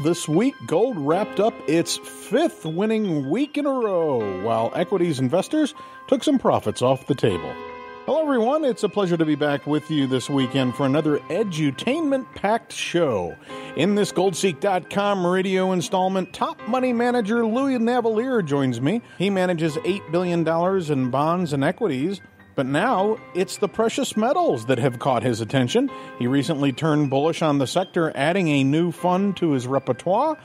this week, gold wrapped up its fifth winning week in a row, while equities investors took some profits off the table. Hello, everyone. It's a pleasure to be back with you this weekend for another edutainment-packed show. In this Goldseek.com radio installment, top money manager Louis Navalier joins me. He manages $8 billion in bonds and equities, but now it's the precious metals that have caught his attention. He recently turned bullish on the sector, adding a new fund to his repertoire,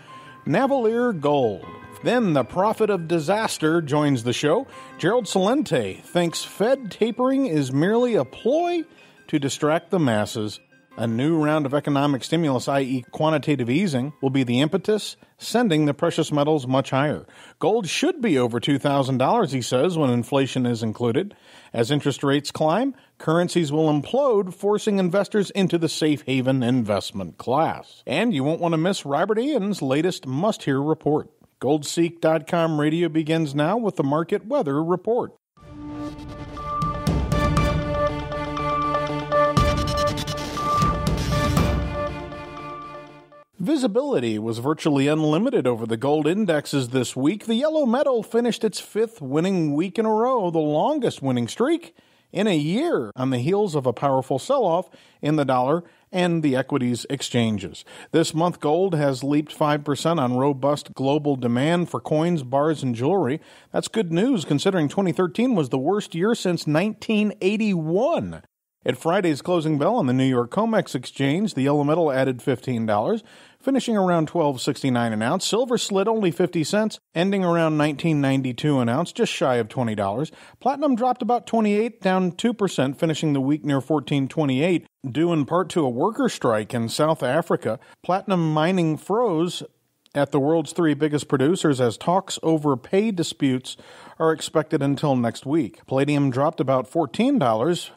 Navalier Gold. Then the prophet of disaster joins the show. Gerald Celente thinks Fed tapering is merely a ploy to distract the masses. A new round of economic stimulus, i.e. quantitative easing, will be the impetus, sending the precious metals much higher. Gold should be over $2,000, he says, when inflation is included. As interest rates climb, currencies will implode, forcing investors into the safe haven investment class. And you won't want to miss Robert Ian's latest must-hear report. Goldseek.com radio begins now with the market weather report. Visibility was virtually unlimited over the gold indexes this week. The yellow metal finished its fifth winning week in a row, the longest winning streak in a year, on the heels of a powerful sell-off in the dollar and the equities exchanges. This month, gold has leaped 5% on robust global demand for coins, bars, and jewelry. That's good news, considering 2013 was the worst year since 1981. At Friday's closing bell on the New York COMEX exchange, the yellow metal added $15, finishing around $12.69 an ounce. Silver slid only 50 cents, ending around $19.92 an ounce, just shy of $20. Platinum dropped about 28, down 2%, finishing the week near $14.28, due in part to a worker strike in South Africa. Platinum mining froze at the world's three biggest producers as talks over pay disputes are expected until next week. Palladium dropped about $14,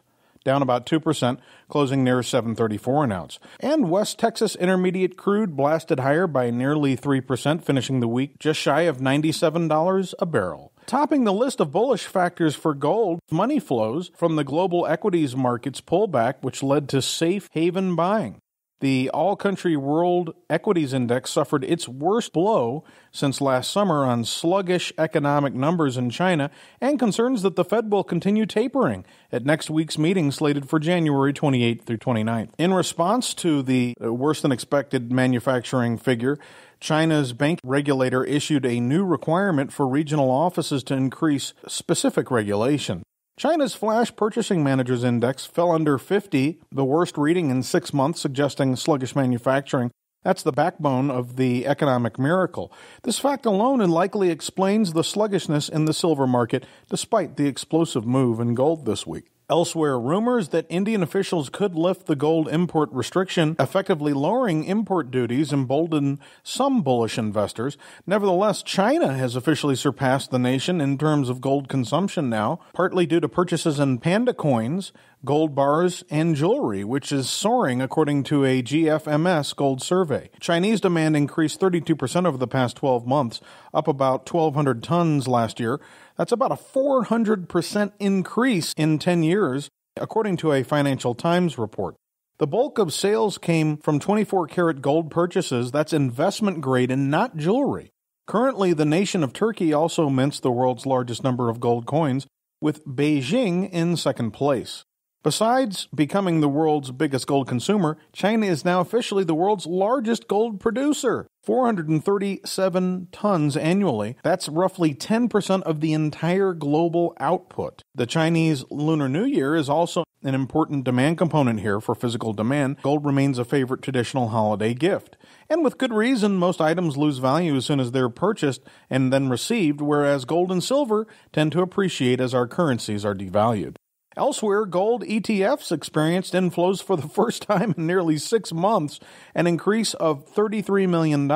down about 2%, closing near $7.34 an ounce. And West Texas Intermediate crude blasted higher by nearly 3%, finishing the week just shy of $97 a barrel. Topping the list of bullish factors for gold, money flows from the global equities market's pullback, which led to safe haven buying. The all-country world equities index suffered its worst blow since last summer on sluggish economic numbers in China and concerns that the Fed will continue tapering at next week's meeting slated for January 28th through 29th. In response to the worse-than-expected manufacturing figure, China's bank regulator issued a new requirement for regional offices to increase specific regulation. China's Flash Purchasing Managers Index fell under 50, the worst reading in 6 months, suggesting sluggish manufacturing. That's the backbone of the economic miracle. This fact alone likely explains the sluggishness in the silver market, despite the explosive move in gold this week. Elsewhere, rumors that Indian officials could lift the gold import restriction, effectively lowering import duties, embolden some bullish investors. Nevertheless, China has officially surpassed the nation in terms of gold consumption now, partly due to purchases in panda coins, gold bars, and jewelry, which is soaring according to a GFMS gold survey. Chinese demand increased 32% over the past 12 months, up about 1,200 tons last year. That's about a 400% increase in 10 years, according to a Financial Times report. The bulk of sales came from 24-karat gold purchases. That's investment grade and not jewelry. Currently, the nation of Turkey also mints the world's largest number of gold coins, with Beijing in second place. Besides becoming the world's biggest gold consumer, China is now officially the world's largest gold producer, 437 tons annually. That's roughly 10% of the entire global output. The Chinese Lunar New Year is also an important demand component here for physical demand. Gold remains a favorite traditional holiday gift. And with good reason, most items lose value as soon as they're purchased and then received, whereas gold and silver tend to appreciate as our currencies are devalued. Elsewhere, gold ETFs experienced inflows for the first time in nearly 6 months, an increase of $33 million.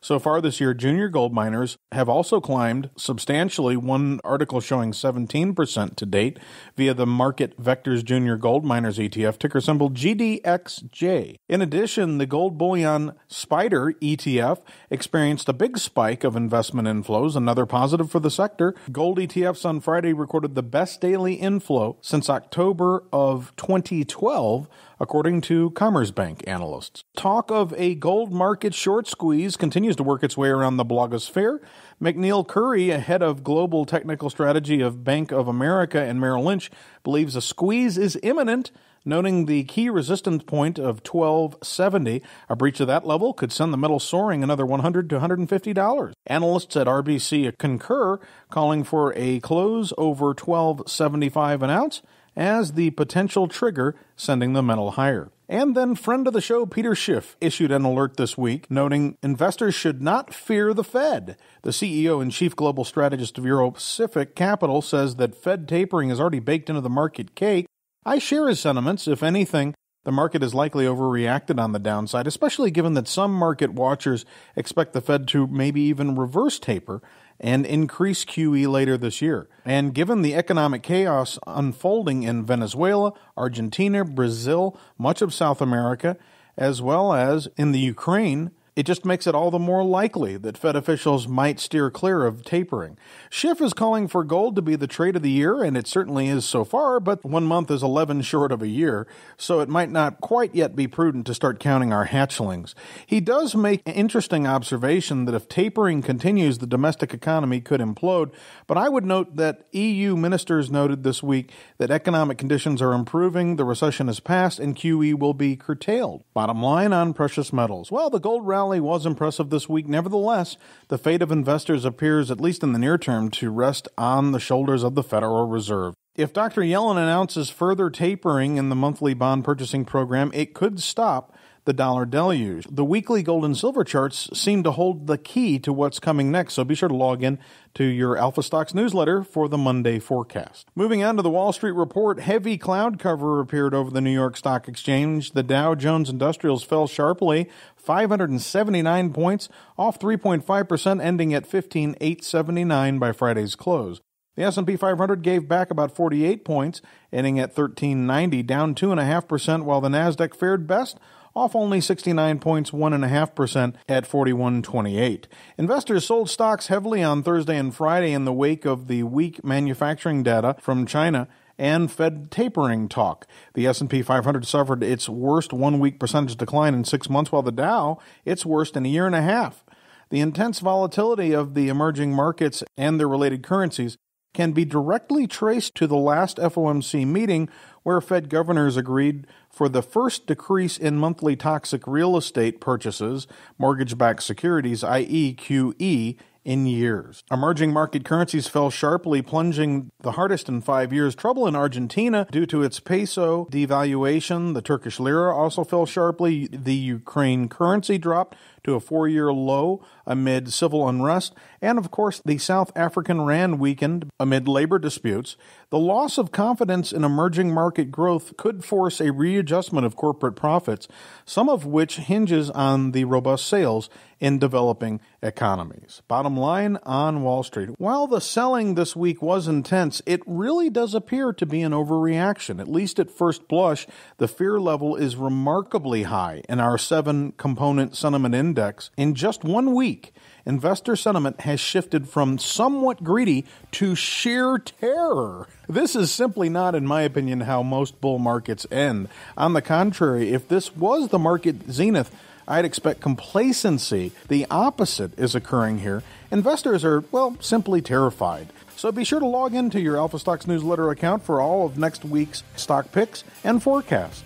So far this year, junior gold miners have also climbed substantially, one article showing 17% to date via the Market Vectors Junior Gold Miners ETF, ticker symbol GDXJ. In addition, the Gold Bullion Spider ETF experienced a big spike of investment inflows, another positive for the sector. Gold ETFs on Friday recorded the best daily inflow since October of 2012, according to Commerzbank analysts. Talk of a gold market short squeeze continues to work its way around the blogosphere. McNeil Curry, head of global technical strategy of Bank of America and Merrill Lynch, believes a squeeze is imminent, noting the key resistance point of $12.70. A breach of that level could send the metal soaring another $100 to $150. Analysts at RBC concur, calling for a close over $12.75 an ounce as the potential trigger, sending the metal higher. And then friend of the show, Peter Schiff, issued an alert this week, noting investors should not fear the Fed. The CEO and chief global strategist of Euro Pacific Capital says that Fed tapering is already baked into the market cake. I share his sentiments. If anything, the market is likely overreacted on the downside, especially given that some market watchers expect the Fed to maybe even reverse taper and increase QE later this year. And given the economic chaos unfolding in Venezuela, Argentina, Brazil, much of South America, as well as in the Ukraine, it just makes it all the more likely that Fed officials might steer clear of tapering. Schiff is calling for gold to be the trade of the year, and it certainly is so far, but 1 month is 11 short of a year, so it might not quite yet be prudent to start counting our hatchlings. He does make an interesting observation that if tapering continues, the domestic economy could implode, but I would note that EU ministers noted this week that economic conditions are improving, the recession has passed, and QE will be curtailed. Bottom line on precious metals. Well, the gold rally was impressive this week. Nevertheless, the fate of investors appears, at least in the near term, to rest on the shoulders of the Federal Reserve. If Dr. Yellen announces further tapering in the monthly bond purchasing program, it could stop the dollar deluge. The weekly gold and silver charts seem to hold the key to what's coming next, so be sure to log in to your Alpha Stocks newsletter for the Monday forecast. Moving on to the Wall Street report, heavy cloud cover appeared over the New York Stock Exchange. The Dow Jones Industrials fell sharply, 579 points, off 3.5%, ending at 15,879 by Friday's close. The S&P 500 gave back about 48 points, ending at 1390, down 2.5%, while the Nasdaq fared best, off only 69 points, 1.5% at 4128. Investors sold stocks heavily on Thursday and Friday in the wake of the weak manufacturing data from China and Fed tapering talk. The S&P 500 suffered its worst one-week percentage decline in 6 months, while the Dow, its worst in a year and a half. The intense volatility of the emerging markets and their related currencies can be directly traced to the last FOMC meeting, where Fed governors agreed for the first decrease in monthly toxic real estate purchases, mortgage-backed securities, i.e. QE, in years. Emerging market currencies fell sharply, plunging the hardest in 5 years. Trouble in Argentina due to its peso devaluation. The Turkish lira also fell sharply. The Ukraine currency dropped to a 4-year low amid civil unrest. And, of course, the South African rand weakened amid labor disputes. The loss of confidence in emerging market growth could force a readjustment of corporate profits, some of which hinges on the robust sales in developing economies. Bottom line on Wall Street. While the selling this week was intense, it really does appear to be an overreaction. At least at first blush, the fear level is remarkably high in our 7-component sentiment index. In just 1 week, investor sentiment has shifted from somewhat greedy to sheer terror. This is simply not, in my opinion, how most bull markets end. On the contrary, if this was the market zenith, I'd expect complacency. The opposite is occurring here. Investors are, well, simply terrified. So be sure to log into your Alpha Stocks newsletter account for all of next week's stock picks and forecasts.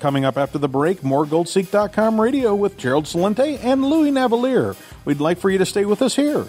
Coming up after the break, more Goldseek.com radio with Gerald Celente and Louis Navalier. We'd like for you to stay with us here.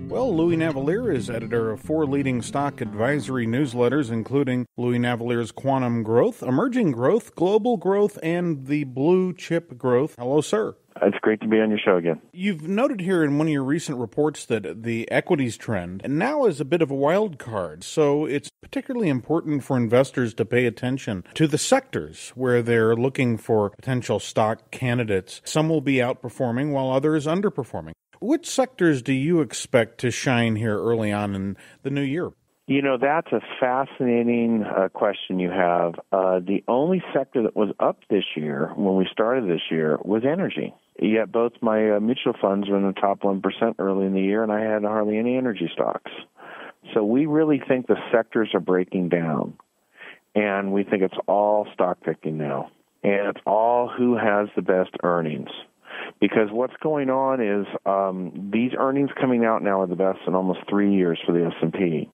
Well, Louis Navalier is editor of 4 leading stock advisory newsletters, including Louis Navalier's Quantum Growth, Emerging Growth, Global Growth, and the Blue Chip Growth. Hello, sir. It's great to be on your show again. You've noted here in one of your recent reports that the equities trend now is a bit of a wild card, so it's particularly important for investors to pay attention to the sectors where they're looking for potential stock candidates. Some will be outperforming while others underperforming. Which sectors do you expect to shine here early on in the new year? That's a fascinating question you have. The only sector that was up this year, when we started this year, was energy. Yet both my mutual funds were in the top 1% early in the year, and I had hardly any energy stocks. So we really think the sectors are breaking down, and we think it's all stock picking now. And it's all who has the best earnings. Because what's going on is these earnings coming out now are the best in almost 3 years for the S&P.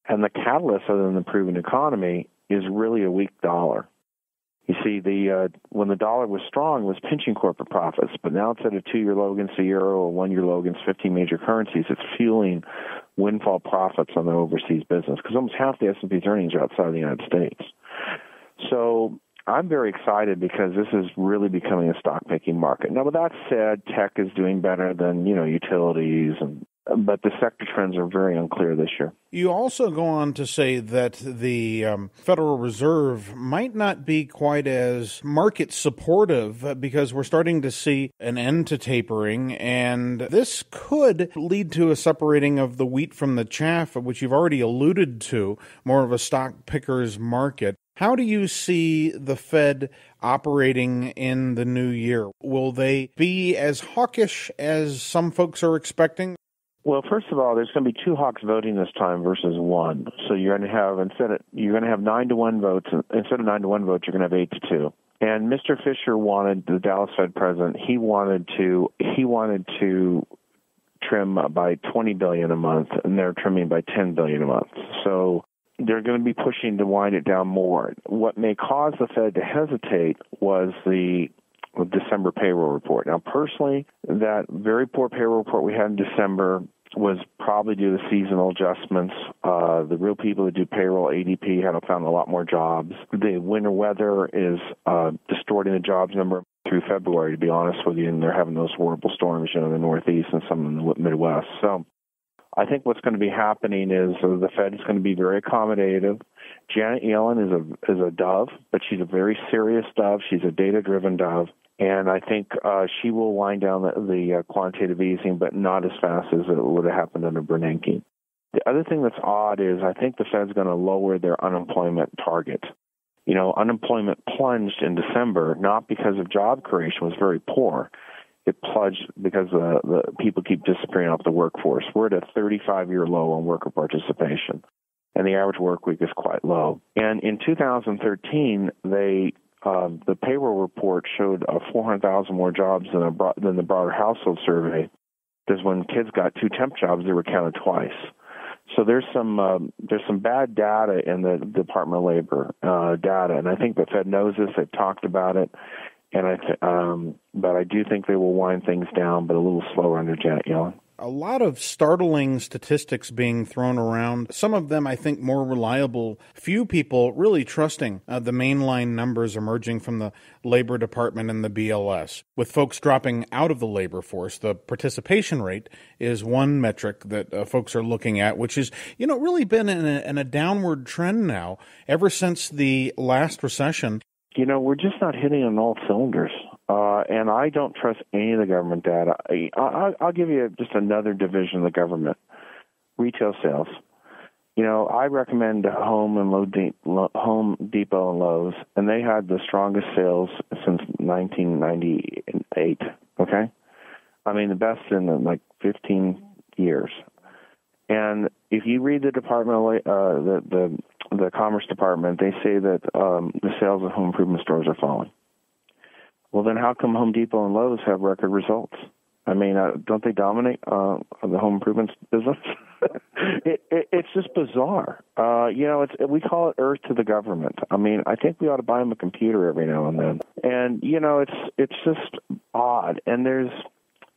And the catalyst, other than the proven economy, is really a weak dollar. You see, when the dollar was strong, it was pinching corporate profits. But now it's at a 2-year low against the euro or 1-year low against 15 major currencies. It's fueling windfall profits on the overseas business because almost half the S&P's earnings are outside of the United States. So I'm very excited because this is really becoming a stock-picking market. Now, with that said, tech is doing better than, utilities, but the sector trends are very unclear this year. You also go on to say that the Federal Reserve might not be quite as market supportive because we're starting to see an end to tapering, and this could lead to a separating of the wheat from the chaff, which you've already alluded to, more of a stock picker's market. How do you see the Fed operating in the new year? Will they be as hawkish as some folks are expecting? Well, first of all, there's going to be 2 hawks voting this time versus 1. So you're going to have 9-to-1 votes. Instead of 9-to-1 votes, you're going to have 8-to-2. And Mr. Fisher wanted, the Dallas Fed president, he wanted to trim by $20 billion a month, and they're trimming by $10 billion a month. So they're going to be pushing to wind it down more. What may cause the Fed to hesitate was the December payroll report. Now, personally, that very poor payroll report we had in December was probably due to seasonal adjustments. The real people that do payroll, ADP, have found a lot more jobs. The winter weather is distorting the jobs number through February, to be honest with you, and they're having those horrible storms in the Northeast and some in the Midwest. So I think what's going to be happening is the Fed is going to be very accommodative. Janet Yellen is a dove, but she's a very serious dove. She's a data-driven dove. And I think she will wind down the quantitative easing, but not as fast as it would have happened under Bernanke. The other thing that's odd is I think the Fed's going to lower their unemployment target. Unemployment plunged in December, not because of job creation, was very poor. It plunged because the people keep disappearing off the workforce. We're at a 35-year low on worker participation, and the average work week is quite low. And in 2013, the payroll report showed 400,000 more jobs than the broader household survey. Because when kids got 2 temp jobs, they were counted twice. So there's some bad data in the Department of Labor data, and I think the Fed knows this. They've talked about it, and but I do think they will wind things down, but a little slower under Janet Yellen. A lot of startling statistics being thrown around, some of them I think more reliable. Few people really trusting the mainline numbers emerging from the Labor Department and the BLS. With folks dropping out of the labor force, the participation rate is one metric that folks are looking at, which is, really been in a downward trend now ever since the last recession. We're just not hitting on all cylinders. And I don't trust any of the government data. I'll give you just another division of the government. Retail sales. I recommend Home Depot and Lowe's, and they had the strongest sales since 1998, okay? I mean, the best in 15 years. And if you read the Department of the Commerce Department, they say that the sales of home improvement stores are falling. Well, then how come Home Depot and Lowe's have record results? I mean, don't they dominate the home improvement business? It's just bizarre. We call it earth to the government. I mean, I think we ought to buy them a computer every now and then. And, it's just odd. And there's,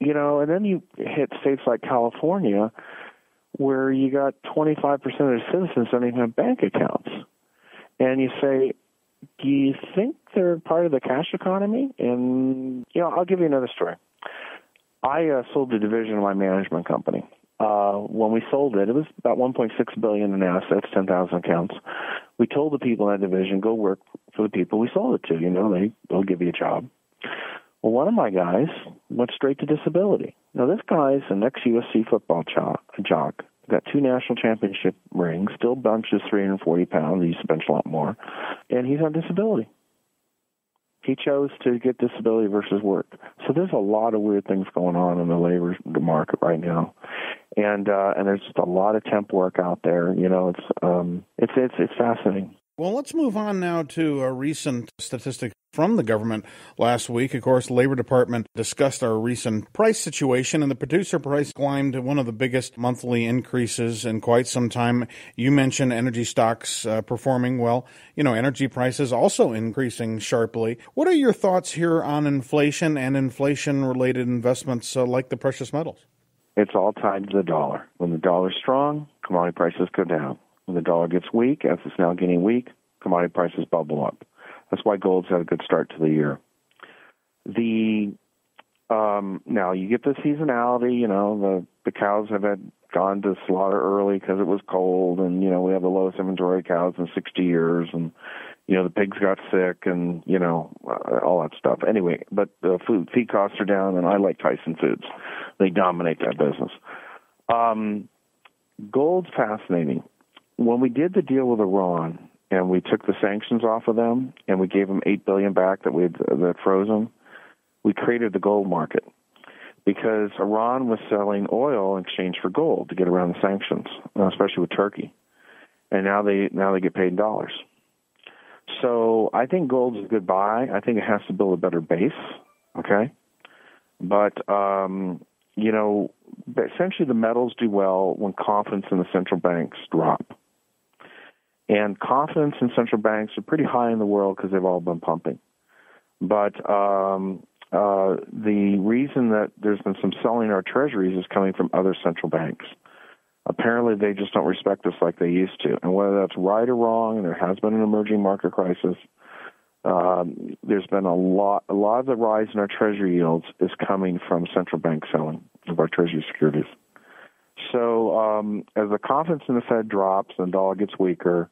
and then you hit states like California where you got 25% of the citizens don't even have bank accounts. And you say, do you think they're part of the cash economy. And, I'll give you another story. I sold a division of my management company. When we sold it, it was about $1.6 billion in assets, 10,000 accounts. We told the people in that division, go work for the people we sold it to. They'll give you a job. Well, one of my guys went straight to disability. Now, this guy's an ex-USC football jock. Got 2 national championship rings, still benches 340 pounds. He used to bench a lot more. And he's on disability. He chose to get disability versus work. So there's a lot of weird things going on in the labor market right now. And there's just a lot of temp work out there. It's fascinating. Well, let's move on now to a recent statistic from the government last week. Of course, the Labor Department discussed our recent price situation, and the producer price climbed to one of the biggest monthly increases in quite some time. You mentioned energy stocks performing well. Energy prices also increasing sharply. What are your thoughts here on inflation and inflation-related investments like the precious metals? It's all tied to the dollar. When the dollar's strong, commodity prices go down. When the dollar gets weak, as it's now getting weak, commodity prices bubble up. That's why gold's had a good start to the year. Now you get the seasonality. The cows have gone to slaughter early because it was cold, and we have the lowest inventory of cows in 60 years, and the pigs got sick, and all that stuff. Anyway, but the feed costs are down, and I like Tyson Foods. They dominate that business. Gold's fascinating. When we did the deal with Iran and we took the sanctions off of them and we gave them $8 billion back that frozen, we created the gold market because Iran was selling oil in exchange for gold to get around the sanctions, especially with Turkey. And now they get paid in dollars. So I think gold's a good buy. I think it has to build a better base, okay? But, essentially the metals do well when confidence in the central banks drop. And confidence in central banks are pretty high in the world because they've all been pumping. But the reason that there's been some selling our treasuries is coming from other central banks. Apparently, they just don't respect us like they used to. And whether that's right or wrong, and there has been an emerging market crisis, there's been a lot of the rise in our treasury yields is coming from central bank selling of our treasury securities. So as the confidence in the Fed drops and the dollar gets weaker,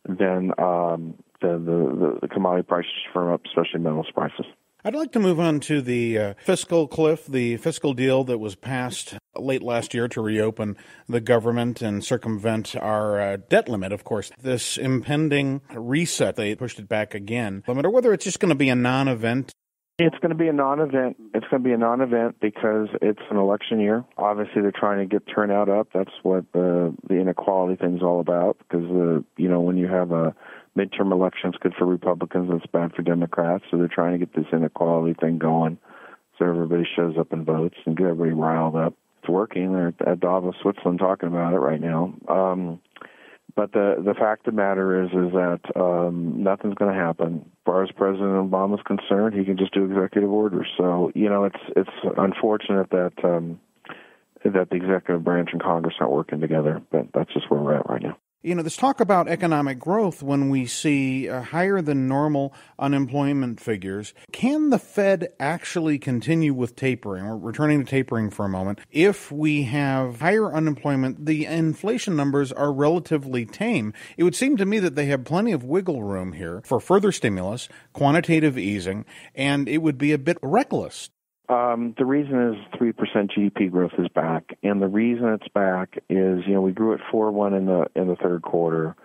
then the commodity prices firm up, especially metals prices. I'd like to move on to the fiscal cliff, the fiscal deal that was passed late last year to reopen the government and circumvent our debt limit, of course. This impending reset, they pushed it back again, or whether it's just going to be a non-event. It's going to be a non-event. It's going to be a non-event because it's an election year. Obviously, they're trying to get turnout up. That's what the inequality thing's all about. Because when you have a midterm election, it's good for Republicans and it's bad for Democrats. So they're trying to get this inequality thing going, so everybody shows up and votes and get everybody riled up. It's working. They're at Davos, Switzerland, talking about it right now. But the fact of the matter is that nothing's going to happen. As far as President Obama's concerned, he can just do executive orders. So it's unfortunate that the executive branch and Congress aren't working together. But that's just where we're at right now. There's talk about economic growth when we see higher than normal unemployment figures. Can the Fed actually continue with tapering? We're returning to tapering for a moment. If we have higher unemployment, the inflation numbers are relatively tame. It would seem to me that they have plenty of wiggle room here for further stimulus, quantitative easing, and it would be a bit reckless. The reason is 3% GDP growth is back, and the reason it's back is we grew at 4.1 in the third quarter.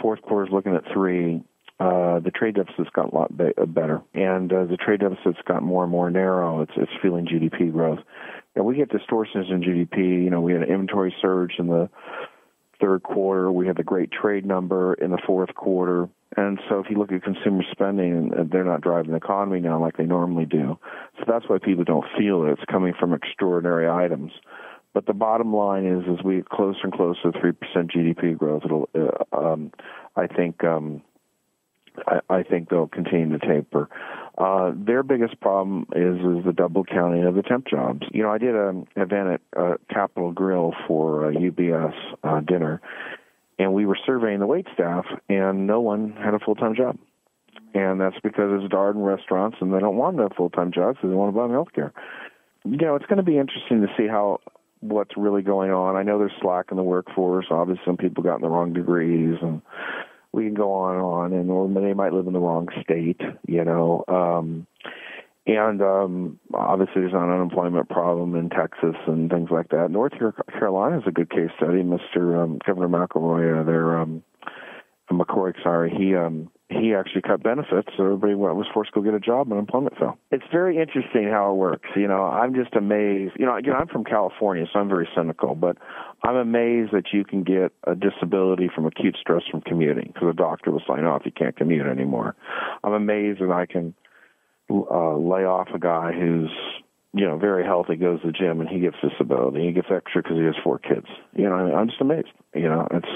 Fourth quarter is looking at 3. The trade deficit's got a lot better, and the trade deficit's got more and more narrow. It's feeling GDP growth. And we get distortions in GDP. We had an inventory surge in the third quarter. We had the great trade number in the fourth quarter. And so if you look at consumer spending, they're not driving the economy now like they normally do. So that's why people don't feel it. It's coming from extraordinary items. But the bottom line is as we get closer and closer to 3% GDP growth, I think they'll continue to taper. Their biggest problem is the double counting of the temp jobs. I did an event at Capitol Grill for UBS dinner, and we were surveying the wait staff, and no one had a full-time job. And that's because it's Darden restaurants, and they don't want to have full-time jobs because they want to buy them health care. It's going to be interesting to see what's really going on. I know there's slack in the workforce. Obviously, some people got in the wrong degrees, and we can go on, or they might live in the wrong state, And obviously, there's an unemployment problem in Texas and things like that. North Carolina is a good case study. Mr. Governor McElroy, he actually cut benefits, so everybody was forced to go get a job, and unemployment fell. It's very interesting how it works. I'm just amazed. I'm from California, so I'm very cynical, but I'm amazed that you can get a disability from acute stress from commuting, because a doctor will sign off you can't commute anymore. I'm amazed that I can lay off a guy who's very healthy, goes to the gym, and he gets disability. He gets extra because he has 4 kids. I'm just amazed. It's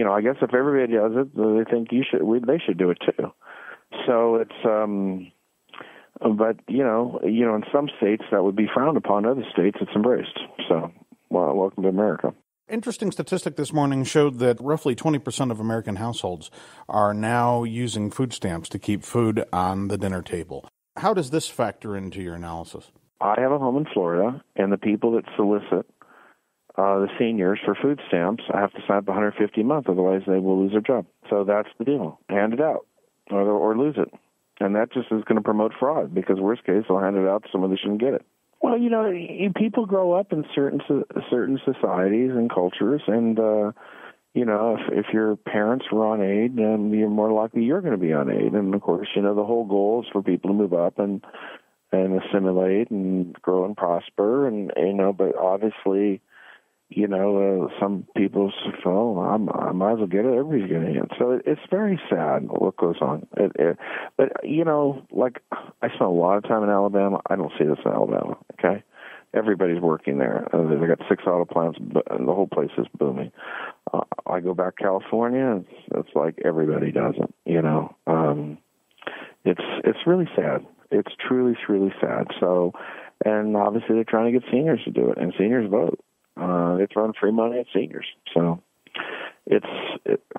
I guess if everybody does it, they think they should do it too. So it's but in some states that would be frowned upon. Other states it's embraced. So welcome to America. Interesting statistic this morning showed that roughly 20% of American households are now using food stamps to keep food on the dinner table. How does this factor into your analysis? I have a home in Florida, and the people that solicit the seniors for food stamps have to sign up $150 a month, otherwise they will lose their job. So that's the deal. Hand it out or lose it. And that just is going to promote fraud, because worst case, they'll hand it out to someone that shouldn't get it. Well, people grow up in certain societies and cultures, and if your parents were on aid, then you're more likely you're going to be on aid. And of course, the whole goal is for people to move up and assimilate and grow and prosper, and but obviously, some people say, "Oh, I might as well get it. Everybody's getting it." So it's very sad what goes on. But like I spent a lot of time in Alabama. I don't see this in Alabama. Okay, everybody's working there. They got 6 auto plants, and the whole place is booming. I go back to California. It's like everybody does it. It's really sad. It's truly sad. So, and obviously they're trying to get seniors to do it, and seniors vote. They throw free money at seniors. So it's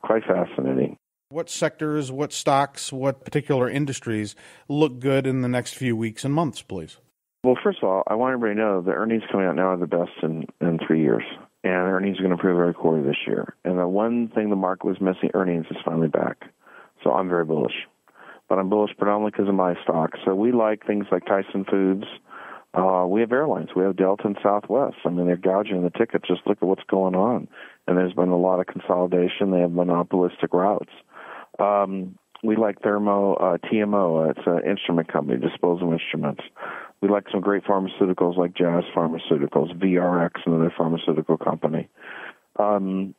quite fascinating. What sectors, what stocks, what particular industries look good in the next few weeks and months, please? Well, first of all, I want everybody to know the earnings coming out now are the best in 3 years. And earnings are going to improve every quarter this year. And the one thing the market was missing, earnings, is finally back. So I'm very bullish. But I'm bullish predominantly because of my stocks. So we like things like Tyson Foods. We have airlines. We have Delta and Southwest. I mean, they're gouging the tickets. Just look at what's going on. And there's been a lot of consolidation. They have monopolistic routes. We like TMO. It's an instrument company, disposable instruments. We like some great pharmaceuticals like Jazz Pharmaceuticals, VRX, another pharmaceutical company. It's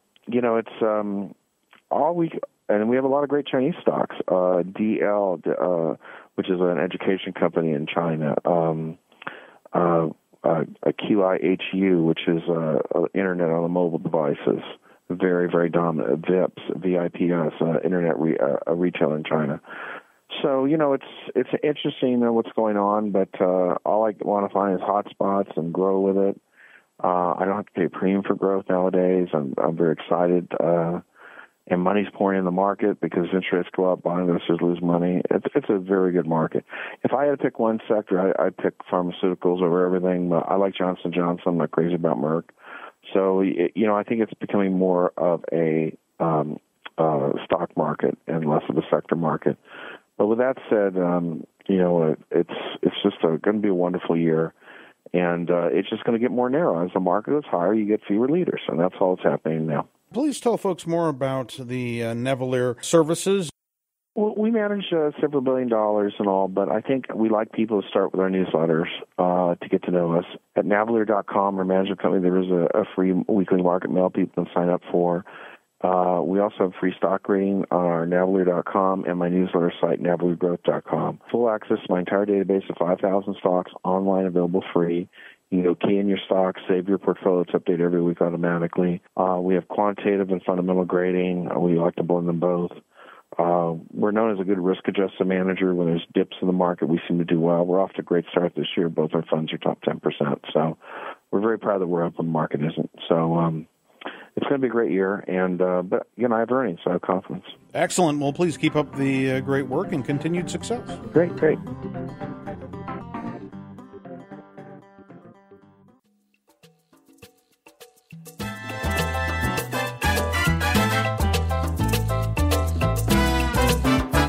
all we, and we have a lot of great Chinese stocks. DL, which is an education company in China. A QIHU, which is internet on the mobile devices, very, very dominant. VIPS, internet retailer in China. So, it's interesting what's going on, but all I want to find is hot spots and grow with it. I don't have to pay a premium for growth nowadays. I'm very excited. And money's pouring in the market because interest rates go up, bond investors lose money. It's a very good market. If I had to pick one sector, I'd pick pharmaceuticals over everything. But I like Johnson & Johnson. I'm not crazy about Merck. So, I think it's becoming more of a stock market and less of a sector market. But with that said, it's just going to be a wonderful year. And it's just going to get more narrow. As the market is higher, you get fewer leaders. And that's all that's happening now. Please tell folks more about the Navalier services. Well, we manage several $1 billion and all, but I think we like people to start with our newsletters to get to know us. At Navalier.com, our management company, there is a free weekly market mail people can sign up for. We also have free stock rating on our Navalier.com and my newsletter site, NavalierGrowth.com. Full access to my entire database of 5,000 stocks, online, available free. You can go key in your stocks, save your portfolio. It's updated every week automatically. We have quantitative and fundamental grading. We like to blend them both. We're known as a good risk-adjusted manager. When there's dips in the market, we seem to do well. We're off to a great start this year. Both our funds are top 10%. So we're very proud that we're up when the market isn't. So it's going to be a great year. And but I have earnings, so I have confidence. Excellent. Well, please keep up the great work and continued success. Great.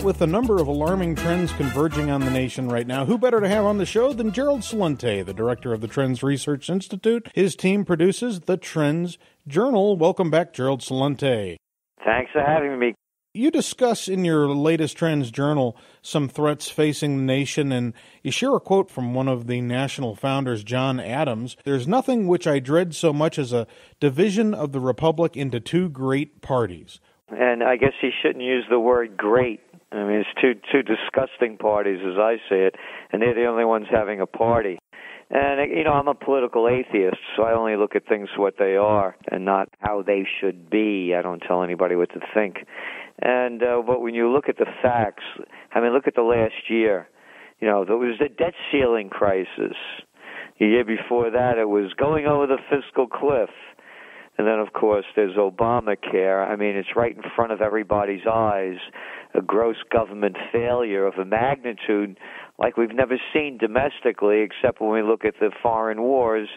With a number of alarming trends converging on the nation right now, who better to have on the show than Gerald Celente, the director of the Trends Research Institute. His team produces the TrendsJournal. Welcome back, Gerald Celente. Thanks for having me. You discuss in your latest TrendsJournal some threats facing the nation, and you share a quote from one of the national founders, John Adams. "There's nothing which I dread so much as a division of the republic into two great parties." And I guess he shouldn't use the word great. I mean, it's two disgusting parties, as I see it, and they're the only ones having a party. And, I'm a political atheist, so I only look at things for what they are and not how they should be. I don't tell anybody what to think. And but when you look at the facts, look at the last year. There was the debt ceiling crisis. The year before that, it was going over the fiscal cliff. And then, of course, there's Obamacare. It's right in front of everybody's eyes, a gross government failure of a magnitude like we've never seen domestically, except when we look at the foreign wars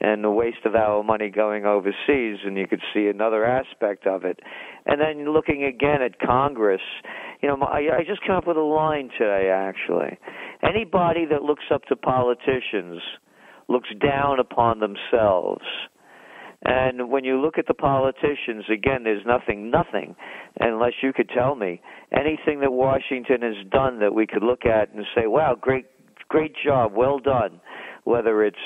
and the waste of our money going overseas, and you could see another aspect of it. And then looking again at Congress, I just came up with a line today, actually. Anybody that looks up to politicians looks down upon themselves. And when you look at the politicians, again, there's nothing, unless you could tell me anything that Washington has done that we could look at and say, wow, great job, well done. Whether it's,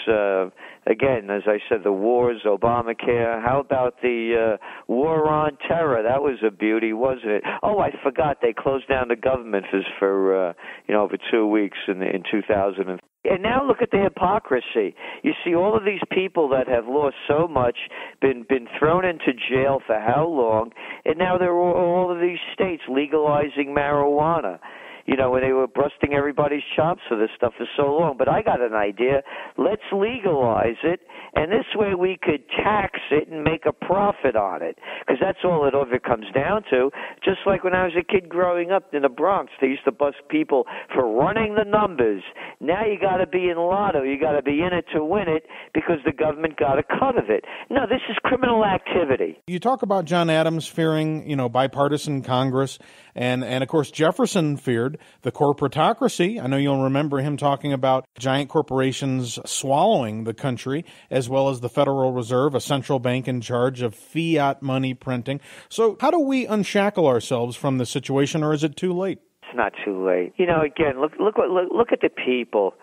again, as I said, the wars, Obamacare. How about the war on terror? That was a beauty, wasn't it? Oh, I forgot, they closed down the government for over 2 weeks in 2000. And now look at the hypocrisy. You see all of these people that have lost so much, been thrown into jail for how long, and now they're all of these states legalizing marijuana. When they were busting everybody's chops for this stuff for so long. But I got an idea. Let's legalize it, and this way we could tax it and make a profit on it, because that's all it ever comes down to. Just like when I was a kid growing up in the Bronx, they used to bust people for running the numbers. Now you got to be in lotto. You got to be in it to win it because the government got a cut of it. No, this is criminal activity. You talk about John Adams fearing, bipartisan Congress, and of course Jefferson feared the corporatocracy. I know you'll remember him talking about giant corporations swallowing the country, as well as the Federal Reserve, a central bank in charge of fiat money printing. So how do we unshackle ourselves from this situation, or is it too late? It's not too late. Again, look at the people.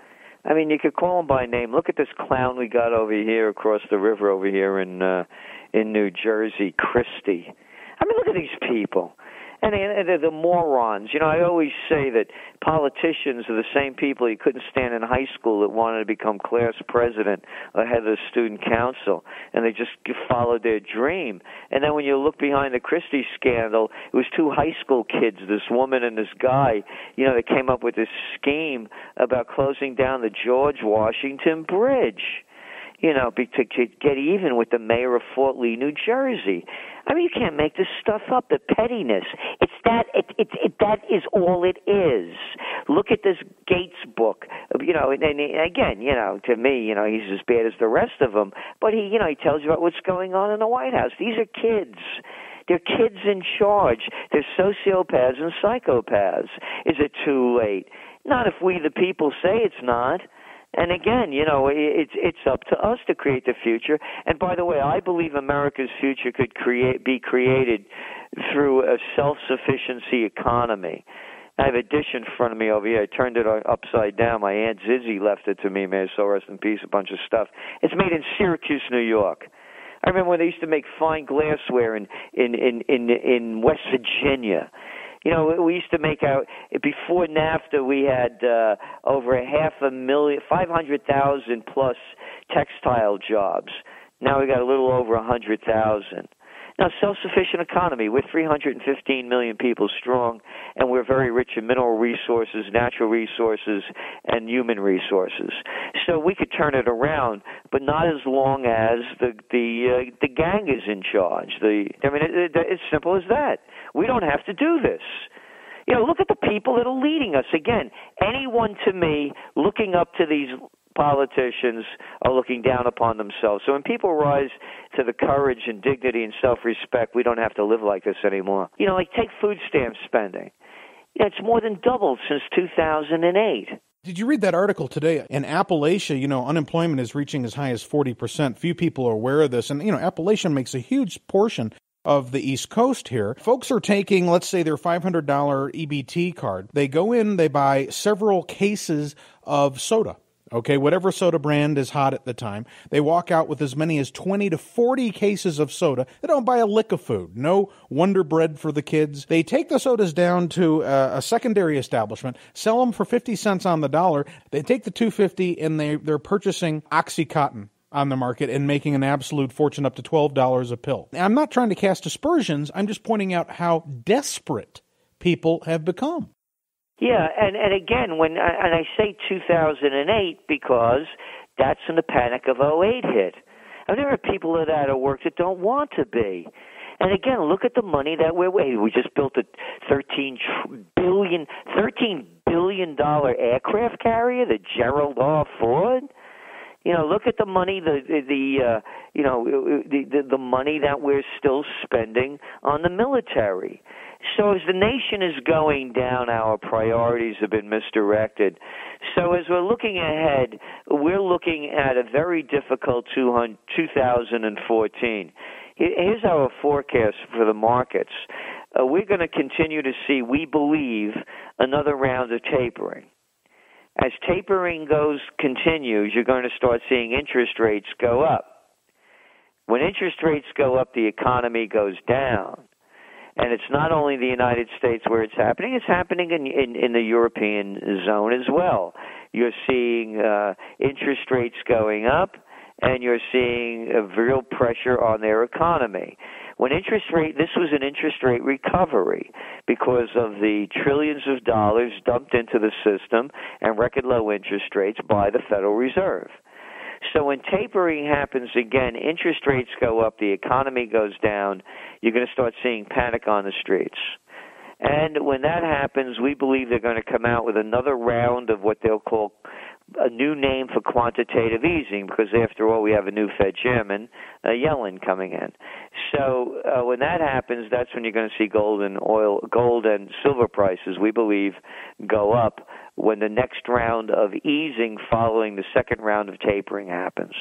You could call them by name. Look at this clown we got over here across the river over here in New Jersey, Christie. Look at these people. And they're the morons. I always say that politicians are the same people you couldn't stand in high school that wanted to become class president or head of the student council, and they just followed their dream. And then when you look behind the Christie scandal, it was two high school kids, this woman and this guy, that came up with this scheme about closing down the George Washington Bridge. To get even with the mayor of Fort Lee, New Jersey. You can't make this stuff up. The pettiness. That is all it is. Look at this Gates book. And again, to me, he's as bad as the rest of them. But he tells you about what's going on in the White House. These are kids. They're kids in charge. They're sociopaths and psychopaths. Is it too late? Not if we, the people, say it's not. And again, it's up to us to create the future. And by the way, I believe America's future could be created through a self-sufficiency economy. I have a dish in front of me over here. I turned it upside down. My Aunt Zizzy left it to me, may so rest in peace, a bunch of stuff. It's made in Syracuse, New York. I remember when they used to make fine glassware in West Virginia. We used to make before NAFTA, we had over 500,000 plus textile jobs. Now we got a little over 100,000. Now, self-sufficient economy. We're 315 million people strong, and we're very rich in mineral resources, natural resources, and human resources. So we could turn it around, but not as long as the gang is in charge. It's simple as that. We don't have to do this. Look at the people that are leading us. Again, anyone to me looking up to these politicians are looking down upon themselves. So when people rise to the courage and dignity and self-respect, we don't have to live like this anymore. Take food stamp spending. It's more than doubled since 2008. Did you read that article today? In Appalachia, unemployment is reaching as high as 40%. Few people are aware of this. And, Appalachia makes a huge portion of the East Coast here. Folks are taking, let's say, their $500 EBT card. They go in, they buy several cases of soda. Okay, whatever soda brand is hot at the time. They walk out with as many as 20 to 40 cases of soda. They don't buy a lick of food. No Wonder Bread for the kids. They take the sodas down to a secondary establishment, sell them for 50 cents on the dollar. They take the $2.50 and they're purchasing Oxycontin on the market and making an absolute fortune, up to $12 a pill. Now, I'm not trying to cast aspersions. I'm just pointing out how desperate people have become. Yeah, and again, when I say 2008 because that's when the panic of 2008 hit. And there are people that are out of work that don't want to be. And again, look at the money that we just built a $13 billion aircraft carrier, the Gerald Ford. Look at the money, the money that we're still spending on the military. So as the nation is going down, our priorities have been misdirected. So as we're looking ahead, we're looking at a very difficult 2014. Here's our forecast for the markets. We're going to continue to see, we believe, another round of tapering. As tapering continues, you're going to start seeing interest rates go up. When interest rates go up, the economy goes down. And it's not only the United States where it's happening in the European zone as well. You're seeing interest rates going up, and you're seeing a real pressure on their economy. This was an interest rate recovery because of the trillions of dollars dumped into the system and record low interest rates by the Federal Reserve. So when tapering happens again, interest rates go up, the economy goes down, you're going to start seeing panic on the streets. And when that happens, we believe they're going to come out with another round of what they'll call a new name for quantitative easing, because after all, we have a new Fed chairman, Gcelente, coming in. So when that happens, that's when you're going to see gold and silver prices, we believe, go up when the next round of easing following the second round of tapering happens.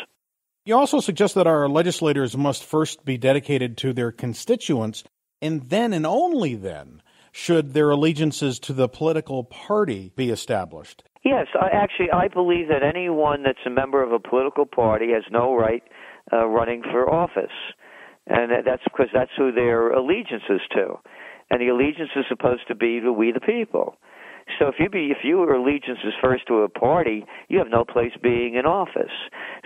You also suggest that our legislators must first be dedicated to their constituents, and then and only then should their allegiances to the political party be established. Yes, I believe that anyone that's a member of a political party has no right running for office. And that's because that's who their allegiance is to. And the allegiance is supposed to be to we the people. So if your allegiance is first to a party, you have no place being in office.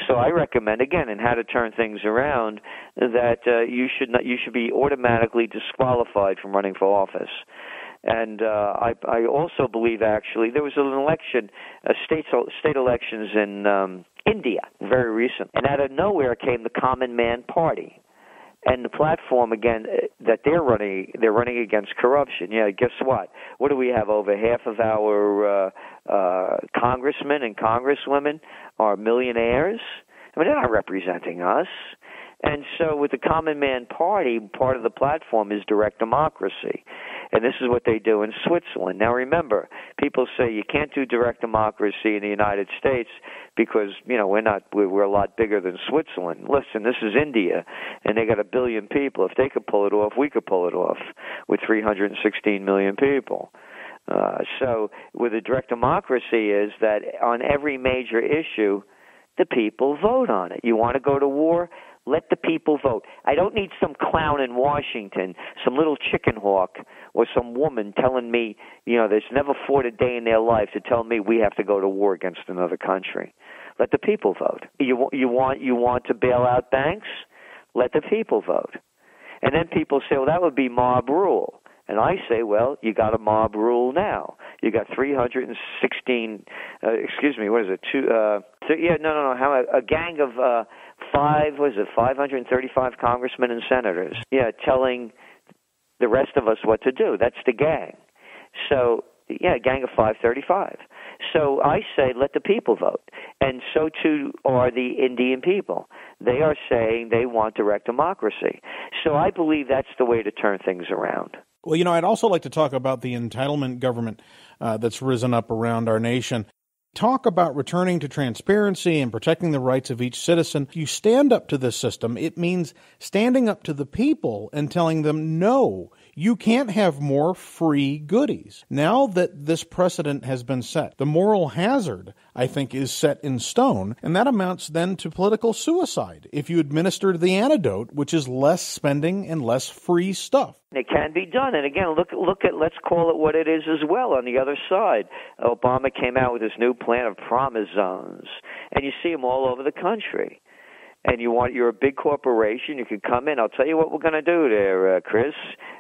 So I recommend, again, in how to turn things around, that you should be automatically disqualified from running for office. And I also believe, actually, there was an election, state elections in India very recent, and out of nowhere came the Common Man Party. And the platform, again, that they're running against corruption. Yeah, guess what? What do we have? Over half of our congressmen and congresswomen are millionaires. I mean, they're not representing us. And so with the Common Man Party, part of the platform is direct democracy. And this is what they do in Switzerland. Now remember, people say you can't do direct democracy in the United States because, we're a lot bigger than Switzerland. Listen, this is India, and they got 1 billion people. If they could pull it off, we could pull it off with 316 million people. So with a direct democracy is that on every major issue, the people vote on it. You want to go to war? Let the people vote. I don't need some clown in Washington, some little chicken hawk, or some woman telling me, there's never fought a day in their life to tell me we have to go to war against another country. Let the people vote. You want to bail out banks? Let the people vote. And then people say, well, that would be mob rule. And I say, well, you got a mob rule now. You got 316. What is it? A gang of 535 congressmen and senators. Yeah, telling the rest of us what to do. That's the gang. So, a gang of 535. So I say let the people vote. And so too are the Indian people. They are saying they want direct democracy. So I believe that's the way to turn things around. Well, I'd also like to talk about the entitlement government that's risen up around our nation. Talk about returning to transparency and protecting the rights of each citizen. If you stand up to this system, it means standing up to the people and telling them, no, you can't have more free goodies. Now that this precedent has been set, the moral hazard, I think, is set in stone, and that amounts then to political suicide if you administer the antidote, which is less spending and less free stuff. It can be done. And again, let's call it what it is as well on the other side. Obama came out with this new plan of promise zones, and you see them all over the country. And you're a big corporation, you can come in. I'll tell you what we're going to do there, Chris.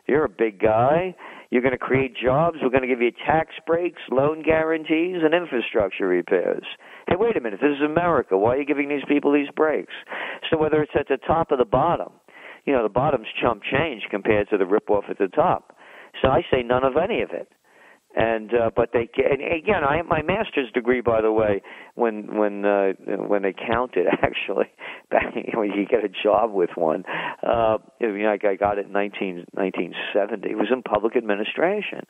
You're a big guy. You're going to create jobs. We're going to give you tax breaks, loan guarantees, and infrastructure repairs. Hey, wait a minute. This is America. Why are you giving these people these breaks? So whether it's at the top or the bottom, the bottom's chump change compared to the rip-off at the top. So I say none of any of it. And again, I have my master's degree, by the way, when they counted, actually, back when you get a job with one. I got it in 1970. It was in public administration,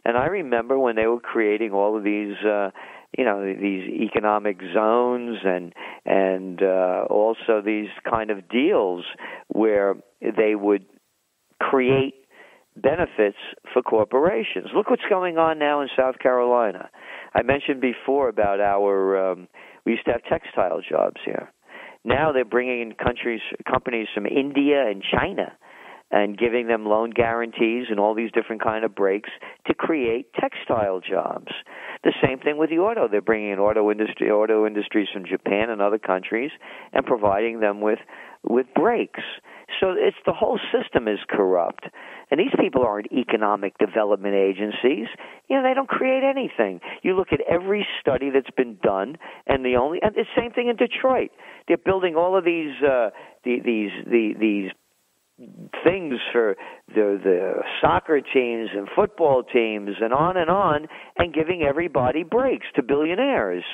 and I remember when they were creating all of these these economic zones and also these kind of deals where they would create benefits for corporations. Look what's going on now in South Carolina. I mentioned before about we used to have textile jobs here. Now they're bringing in companies from India and China and giving them loan guarantees and all these different kind of breaks to create textile jobs. The same thing with the auto. They're bringing in auto industries from Japan and other countries and providing them with breaks. So the whole system is corrupt. And these people aren't economic development agencies. They don't create anything. You look at every study that's been done, and the same thing in Detroit. They're building all of these things for the soccer teams and football teams and on, giving everybody breaks to billionaires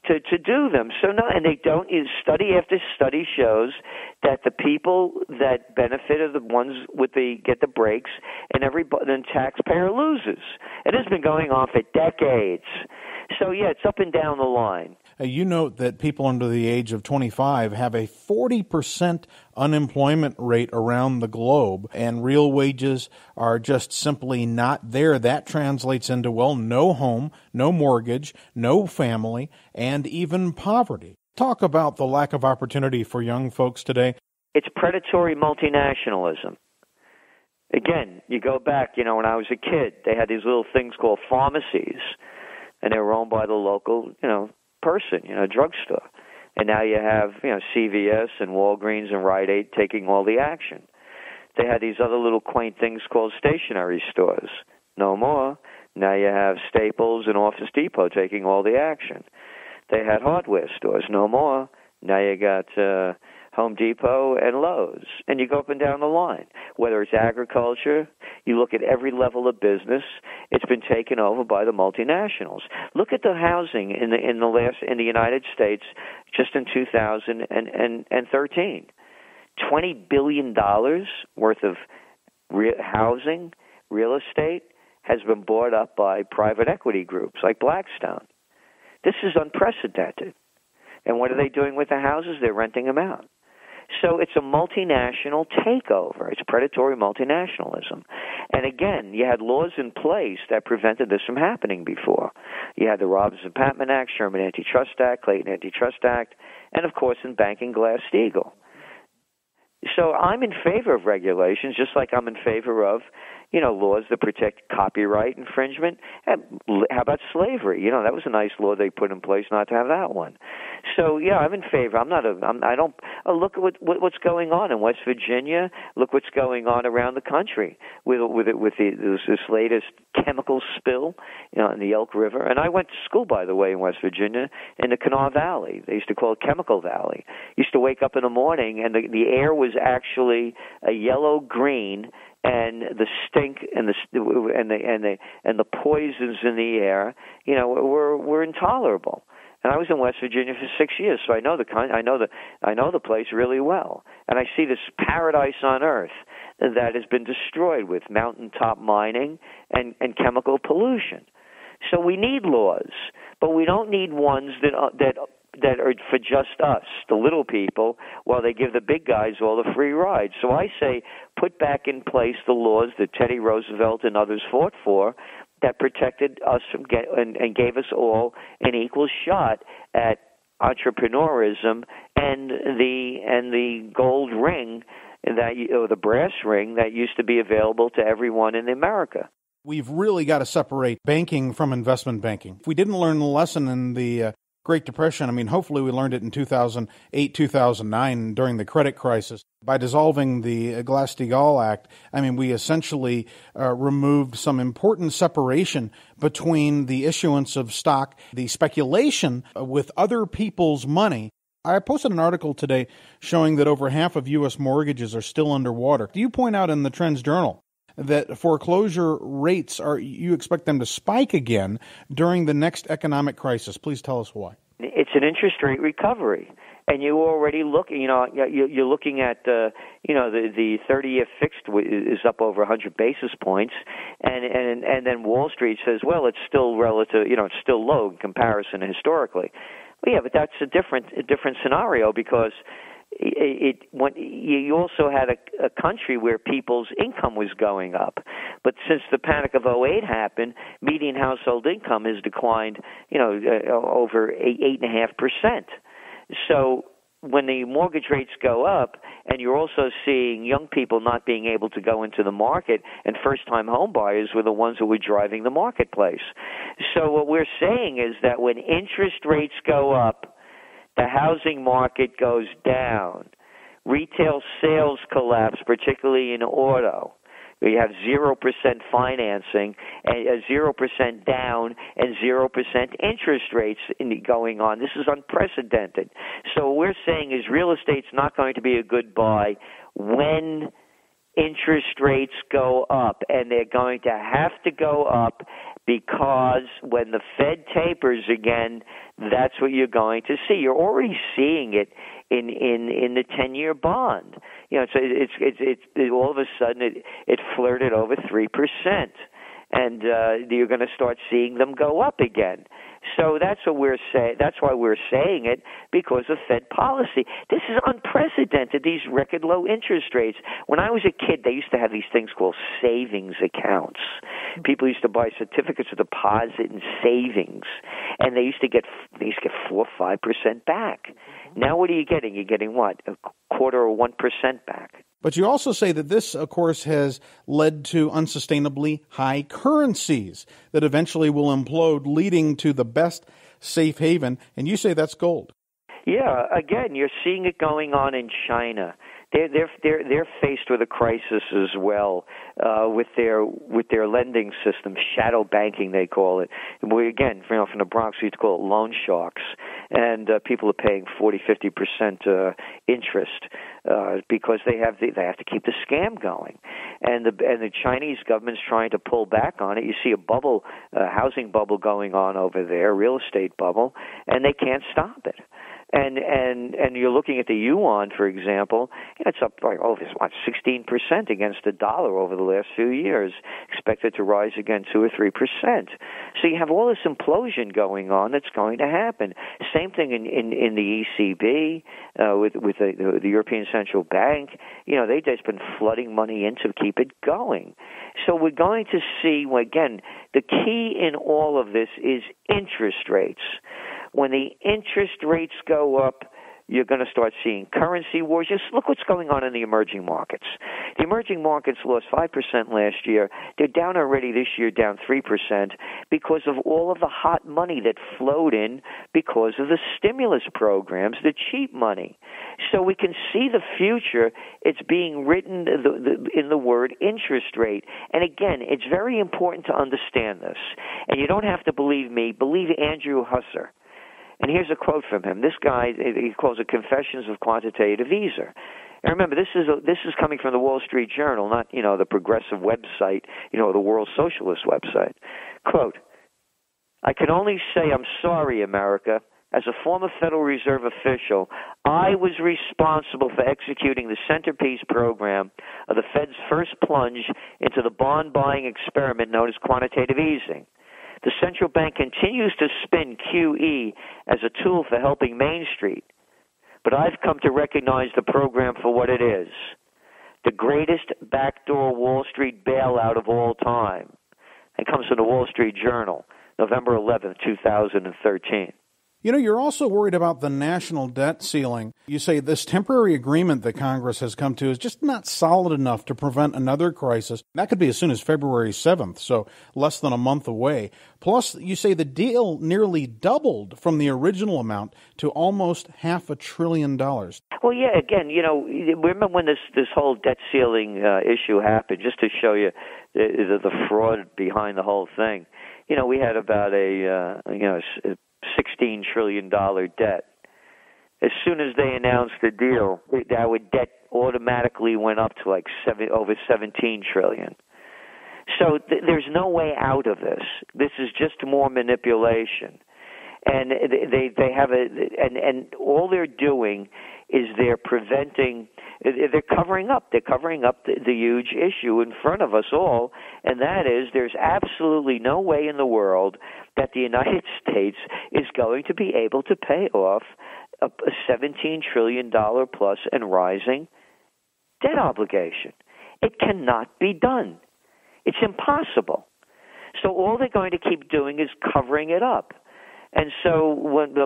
to do them. So no, and they don't. Study after study shows that the people that benefit are the ones get the breaks, and the taxpayer loses. It has been going on for decades. So yeah, it's up and down the line. You note that people under the age of 25 have a 40% unemployment rate around the globe, and real wages are just simply not there. That translates into, no home, no mortgage, no family, and even poverty. Talk about the lack of opportunity for young folks today. It's predatory multinationalism. Again, you go back, when I was a kid, they had these little things called pharmacies, and they were owned by the local, person, drugstore. And now you have, CVS and Walgreens and Rite Aid taking all the action. They had these other little quaint things called stationery stores. No more. Now you have Staples and Office Depot taking all the action. They had hardware stores. No more. Now you got Home Depot and Lowe's. And you go up and down the line. Whether it's agriculture, you look at every level of business, it's been taken over by the multinationals. Look at the housing in the United States just in 2013. $20 billion worth of housing, real estate, has been bought up by private equity groups like Blackstone. This is unprecedented. And what are they doing with the houses? They're renting them out. So it's a multinational takeover. It's predatory multinationalism. And again, you had laws in place that prevented this from happening before. You had the Robbins-Patman Act, Sherman Antitrust Act, Clayton Antitrust Act, and of course in banking, Glass-Steagall. So I'm in favor of regulations, just like I'm in favor of, laws that protect copyright infringement. And how about slavery? That was a nice law they put in place not to have that one. So yeah, I'm in favor. I don't. Look at what's going on in West Virginia. Look what's going on around the country with this latest chemical spill, in the Elk River. And I went to school, by the way, in West Virginia, in the Kanawha Valley. They used to call it Chemical Valley. Used to wake up in the morning, and the air was actually a yellow-green, and the stink and the poisons in the air, were intolerable. And I was in West Virginia for 6 years, so I know the place really well. And I see this paradise on earth that has been destroyed with mountaintop mining and chemical pollution. So we need laws, but we don't need ones that are for just us, the little people, while they give the big guys all the free rides. So I say put back in place the laws that Teddy Roosevelt and others fought for, that protected us and gave us all an equal shot at entrepreneurism and the gold ring or the brass ring that used to be available to everyone in America. We've really got to separate banking from investment banking. If we didn't learn the lesson in the Great Depression, hopefully we learned it in 2008, 2009 during the credit crisis. By dissolving the Glass-Steagall Act, we essentially removed some important separation between the issuance of stock, the speculation with other people's money. I posted an article today showing that over half of U.S. mortgages are still underwater. You point out in the TrendsJournal that foreclosure rates you expect them to spike again during the next economic crisis. Please tell us why. It's an interest rate recovery, and you already look. You're looking at the 30-year fixed is up over 100 basis points, and then Wall Street says, well, it's still relative. It's still low in comparison historically. Well, yeah, but that's a different scenario because. You also had a country where people's income was going up. But since the panic of 2008 happened, median household income has declined, over 8.5%. So when the mortgage rates go up, and you're also seeing young people not being able to go into the market, and first-time home buyers were the ones who were driving the marketplace. So what we're saying is that when interest rates go up, the housing market goes down. Retail sales collapse, particularly in auto. You have 0% financing, and 0% down, and 0% interest rates going on. This is unprecedented. So what we're saying is real estate's not going to be a good buy when interest rates go up, and they're going to have to go up because when the Fed tapers again, that's what you're going to see. You're already seeing it in the 10-year bond. It's all of a sudden it flirted over 3%, and you're going to start seeing them go up again. So that's what we're saying. That's why we're saying it, because of Fed policy. This is unprecedented, these record low interest rates. When I was a kid, they used to have these things called savings accounts. People used to buy certificates of deposit and savings, and they used to get 4 or 5% back. Now what are you getting? You're getting what? A quarter or 1% back. But you also say that this, of course, has led to unsustainably high currencies that eventually will implode, leading to the best safe haven. And you say that's gold. Yeah, again, you're seeing it going on in China. They're faced with a crisis as well with their lending system, shadow banking they call it. We again, from the Bronx, we used to call it loan sharks, and people are paying 40-50% interest because they have to keep the scam going, and the Chinese government's trying to pull back on it. You see a bubble, a housing bubble going on over there, real estate bubble, and they can't stop it. And you're looking at the yuan, for example, it's up by 16% against the dollar over the last few years, expected to rise again 2 or 3%. So you have all this implosion going on that's going to happen. Same thing in the ECB with the European Central Bank. They've just been flooding money in to keep it going. So we're going to see, again, the key in all of this is interest rates. When the interest rates go up, You're going to start seeing currency wars. Just look what's going on in the emerging markets. The emerging markets lost 5% last year. They're down already this year, down 3%, because of all of the hot money that flowed in because of the stimulus programs, the cheap money. So we can see the future. It's being written in the word interest rate. And again, it's very important to understand this. And you don't have to believe me. Believe Andrew Husser. And here's a quote from him. This guy, he calls it Confessions of Quantitative Easer. And remember, this is coming from the Wall Street Journal, not, the progressive website, the World Socialist website. Quote, I can only say I'm sorry, America. As a former Federal Reserve official, I was responsible for executing the centerpiece program of the Fed's first plunge into the bond-buying experiment known as quantitative easing. The central bank continues to spin QE as a tool for helping Main Street, but I've come to recognize the program for what it is, the greatest backdoor Wall Street bailout of all time. It comes from the Wall Street Journal, November 11, 2013. You're also worried about the national debt ceiling. You say this temporary agreement that Congress has come to is just not solid enough to prevent another crisis. That could be as soon as February 7th, so less than a month away. Plus, you say the deal nearly doubled from the original amount to almost $500 billion. Well, yeah, again, remember when this whole debt ceiling issue happened, just to show you the fraud behind the whole thing. We had about a $16 trillion debt. As soon as they announced the deal, our debt automatically went up to over $17 trillion. So there's no way out of this. This is just more manipulation. And they have and all they're doing is they're covering up. They're covering up the huge issue in front of us all, and that is there's absolutely no way in the world that the United States is going to be able to pay off a $17 trillion plus and rising debt obligation. It cannot be done. It's impossible. So all they're going to keep doing is covering it up. And so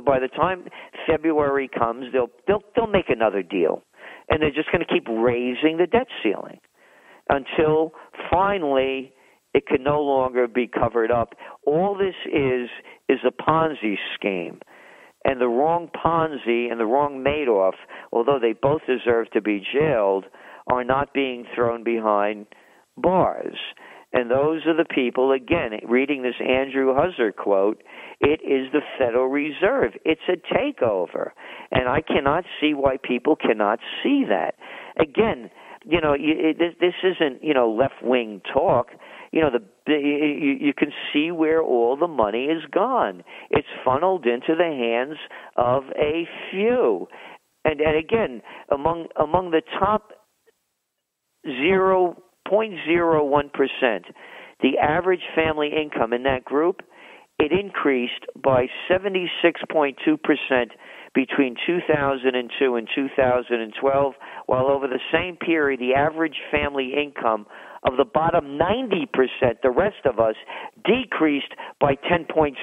by the time February comes, they'll make another deal, and they're just going to keep raising the debt ceiling until finally it can no longer be covered up. All this is a Ponzi scheme, and the wrong Ponzi and the wrong Madoff, although they both deserve to be jailed, are not being thrown behind bars. And those are the people, again, reading this Andrew Husser quote, it is the Federal Reserve. It's a takeover. And I cannot see why people cannot see that. Again, this isn't, left-wing talk. You can see where all the money is gone. It's funneled into the hands of a few. And again, among the top 0.01%, the average family income in that group, it increased by 76.2% between 2002 and 2012, while over the same period, the average family income of the bottom 90%, the rest of us, decreased by 10.7%.